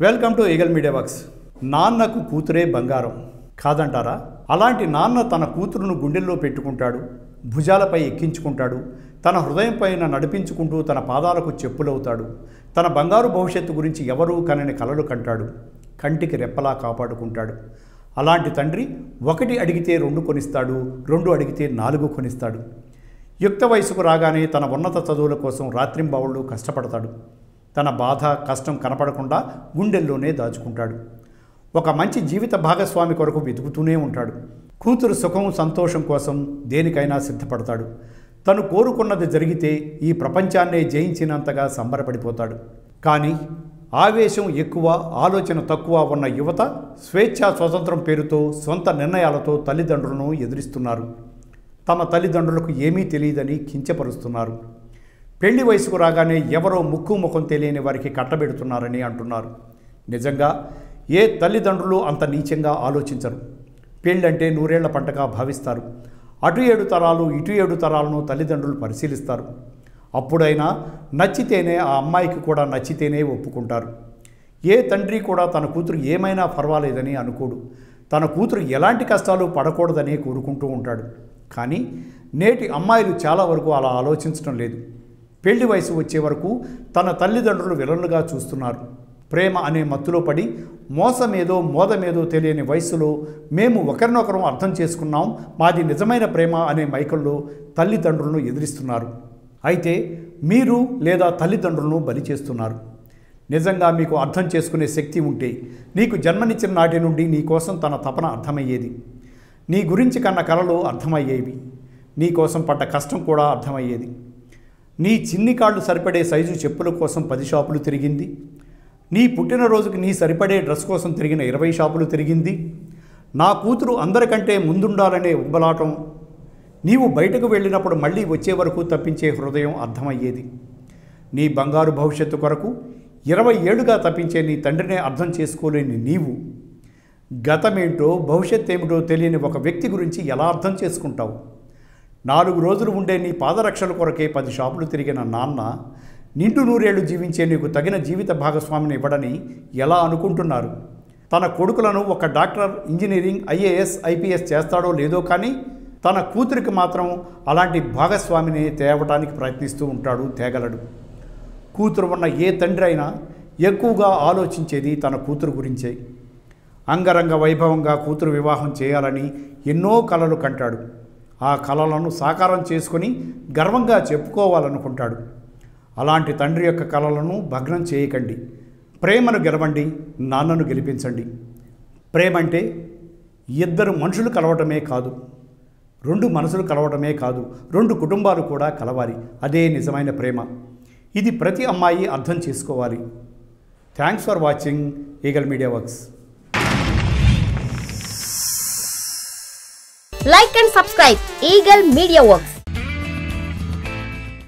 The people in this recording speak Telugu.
Welcome to eagle media works. నాన్నకు కూతురే బంగారం కాదంటారా? అలాంటి నాన్న తన కూతురును గుండెల్లో పెట్టుకుంటాడు, భుజాలపై ఎక్కించుకుంటాడు, తన హృదయం పైన నడిపించుకుంటూ తన పాదాలకు చెప్పులవుతాడు. తన బంగారు భవిష్యత్తు గురించి ఎవరూ కనని కలలు కంటాడు, కంటికి రెప్పలా కాపాడుకుంటాడు. అలాంటి తండ్రి 1 అడిగితే 2 కొనిస్తాడు, 2 అడిగితే 4 కొనిస్తాడు. యుక్త వయసుకు రాగానే తన ఉన్నత చదువుల కోసం రాత్రింబవళ్ళు కష్టపడతాడు. తన బాధ కష్టం కనపడకుండా గుండెల్లోనే దాచుకుంటాడు. ఒక మంచి జీవిత భాగస్వామి కొరకు వెతుకుతూనే ఉంటాడు. కూతురు సుఖం సంతోషం కోసం దేనికైనా సిద్ధపడతాడు. తను కోరుకున్నది జరిగితే ఈ ప్రపంచాన్నే జయించినంతగా సంబరపడిపోతాడు. కానీ ఆవేశం ఎక్కువ, ఆలోచన తక్కువ ఉన్న యువత స్వేచ్ఛా స్వతంత్రం పేరుతో సొంత నిర్ణయాలతో తల్లిదండ్రులను ఎదిరిస్తున్నారు. తమ తల్లిదండ్రులకు ఏమీ తెలియదని కించపరుస్తున్నారు. పెళ్లి వయసుకు రాగానే ఎవరో ముక్కు ముఖం తెలియని వారికి కట్టబెడుతున్నారని అంటున్నారు. నిజంగా ఏ తల్లిదండ్రులు అంత నీచంగా ఆలోచించరు. పెళ్ళంటే 100 ఏళ్ల పంటగా భావిస్తారు. అటు 7 తరాలు ఇటు 7 తరాలను తల్లిదండ్రులు పరిశీలిస్తారు. అప్పుడైనా నచ్చితేనే ఆ అమ్మాయికి కూడా నచ్చితేనే ఒప్పుకుంటారు. ఏ తండ్రి కూడా తన కూతురు ఏమైనా పర్వాలేదని అనుకోడు. తన కూతురు ఎలాంటి కష్టాలు పడకూడదని కోరుకుంటూ ఉంటాడు. కానీ నేటి అమ్మాయిలు చాలా వరకు అలా ఆలోచించడం లేదు. పెళ్లి వయసు వచ్చే వరకు తన తల్లిదండ్రులు విలన్లుగా చూస్తున్నారు. ప్రేమ అనే మత్తులో పడి మోసమేదో మోదమేదో తెలియని వయసులో మేము ఒకరినొకరం అర్థం చేసుకున్నాం, మాది నిజమైన ప్రేమ అనే మైకల్లో తల్లిదండ్రులను ఎదిరిస్తున్నారు. అయితే మీరు లేదా తల్లిదండ్రులను బలి చేస్తున్నారు. నిజంగా మీకు అర్థం చేసుకునే శక్తి ఉంటే నీకు జన్మనిచ్చిన నాటి నుండి నీ కోసం తన తపన అర్థమయ్యేది. నీ గురించి కన్న కలలు అర్థమయ్యేవి. నీ కోసం పడ్డ కష్టం కూడా అర్థమయ్యేది. నీ చిన్ని కాళ్ళు సరిపడే సైజు చెప్పుల కోసం 10 షాపులు తిరిగింది. నీ పుట్టినరోజుకి నీ సరిపడే డ్రెస్ కోసం తిరిగిన 20 షాపులు తిరిగింది. నా కూతురు అందరికంటే ముందుండాలనే ఉబ్బలాటం నీవు బయటకు వెళ్ళినప్పుడు మళ్ళీ వచ్చే వరకు తప్పించే హృదయం అర్థమయ్యేది. నీ బంగారు భవిష్యత్తు కొరకు 20 ఏళ్లుగా తప్పించే నీ తండ్రినే అర్థం చేసుకోలేని నీవు గతమేంటో భవిష్యత్ ఏమిటో తెలియని ఒక వ్యక్తి గురించి ఎలా అర్థం చేసుకుంటావు? 4 రోజులు ఉండే నీ పాదరక్షల కొరకే 10 షాపులు తిరిగిన నాన్న నిండు 100 ఏళ్లు జీవించే నీకు తగిన జీవిత భాగస్వామిని ఇవ్వడని ఎలా అనుకుంటున్నారు? తన కొడుకులను ఒక డాక్టర్, ఇంజనీరింగ్, ఐఏఎస్, ఐపీఎస్ చేస్తాడో లేదో కానీ తన కూతురికి మాత్రం అలాంటి భాగస్వామిని తేవటానికి ప్రయత్నిస్తూ ఉంటాడు, తేగలడు. కూతురు ఉన్న ఏ తండ్రి అయినా ఎక్కువగా ఆలోచించేది తన కూతురు గురించే. అంగరంగ వైభవంగా కూతురు వివాహం చేయాలని ఎన్నో కలలు కంటాడు. ఆ కలలను సాకారం చేసుకొని గర్వంగా చెప్పుకోవాలనుకుంటాడు. అలాంటి తండ్రి యొక్క కలలను భగ్నం చేయకండి. ప్రేమను గెలవండి, నాన్నను గెలిపించండి. ప్రేమ అంటే 2 మనుషులు కలవటమే కాదు, 2 మనసులు కలవటమే కాదు, 2 కుటుంబాలు కూడా కలవాలి. అదే నిజమైన ప్రేమ. ఇది ప్రతి అమ్మాయి అర్థం చేసుకోవాలి. Thanks for watching eagle media works. Like and subscribe Eagle Media Works.